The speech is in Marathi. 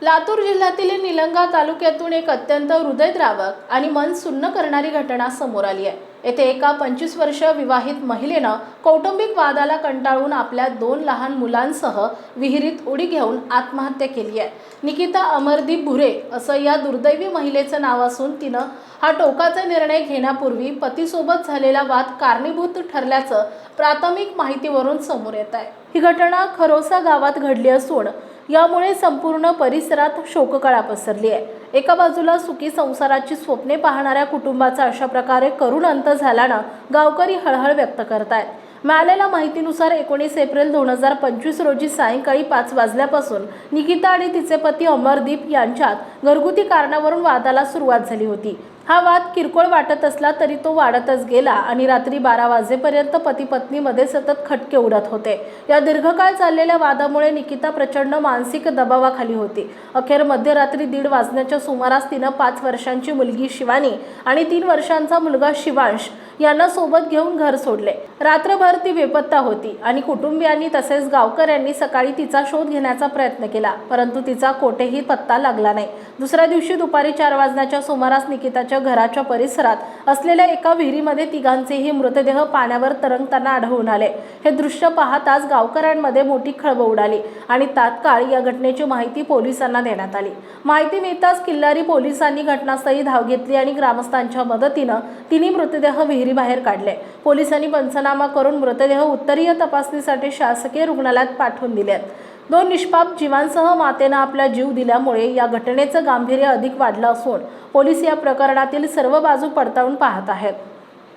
लातूर जिल्ह्यातील निलंगा तालुक्यातून एक अत्यंत हृदयद्रावक आणि मन सुन्न करणारी घटना समोर आली आहे। येथे एका 25 वर्षीय विवाहित महिलेनं कौटुंबिक वादाला कंटाळून आपल्या 2 लहान मुलांसह विहिरीत उडी घेऊन आत्महत्या केली आहे। निकिता अमरदीप भुरे असं या दुर्दैवी महिलेचं नाव असून तिनं हा टोकाचा निर्णय घेण्यापूर्वी पतीसोबत झालेला वाद कारणीभूत ठरल्याचं प्राथमिक माहितीवरून समोर येत आहे। ही घटना खरोसा गावात घडली असून यामुळे संपूर्ण परिसरात शोककळा पसरली आहे। एका बाजूला सुखी संसाराची स्वप्ने पाहणाऱ्या कुटुंबाचा अशा प्रकारे करुण अंत झाल्यानं गावकरी हळहळ व्यक्त करतायत। मिळालेल्या माहितीनुसार 19 एप्रिल 2025 रोजी सायंकाळी 5 वाजल्यापासून निकिता आणि तिचे पती अमरदीप यांच्यात घरगुती कारणावरून वादाला सुरुवात झाली होती। हा वाद किरकोळ वाटत असला तरी तो वाढतच गेला आणि रात्री 12 वाजेपर्यंत पती पत्नीमध्ये सतत खटके उडत होते। या दीर्घकाळ चाललेल्या वादामुळे निकिता प्रचंड मानसिक दबावाखाली होती। अखेर मध्यरात्री 1:30 वाजण्याच्या सुमारास तिनं 5 वर्षांची मुलगी शिवानी आणि 3 वर्षांचा मुलगा शिवांश यांना सोबत घेऊन घर सोडले। रात्रभर ती बेपत्ता होती आणि कुटुंबियांनी तसेच गावकऱ्यांनी सकाळी तिचा शोध घेण्याचा प्रयत्न केला, परंतु तिचा कोठेही पत्ता लागला नाही। दुसऱ्या दिवशी दुपारी 4 वाजण्याच्या सुमारास निकिताच्या घराच्या परिसरात असलेल्या एका विहिरीमध्ये तिघांचेही मृतदेह पाण्यावर तरंगताना आढळून आले। हे दृश्य पाहताच गावकऱ्यांमध्ये मोठी खळबळ उडाली आणि तात्काळ या घटनेची माहिती पोलिसांना देण्यात आली। माहिती मिळताच किल्लारी पोलिसांनी घटनास्थळी धाव घेतली आणि ग्रामस्थांच्या मदतीने तिन्ही मृतदेह विहिरीबाहेर काढले। पोलिसांनी पंचनामा करून मृतदेह उत्तरीय तपासणीसाठी शासकीय रुग्णालयात पाठवून दिलेत। 2 निष्पाप जीवांसह मातेने आपला जीव दिल्यामुळे या घटनेचं गांभीर्य अधिक वाढलं असून पोलीस या प्रकरणातील सर्व बाजू पडताळून पाहत आहेत।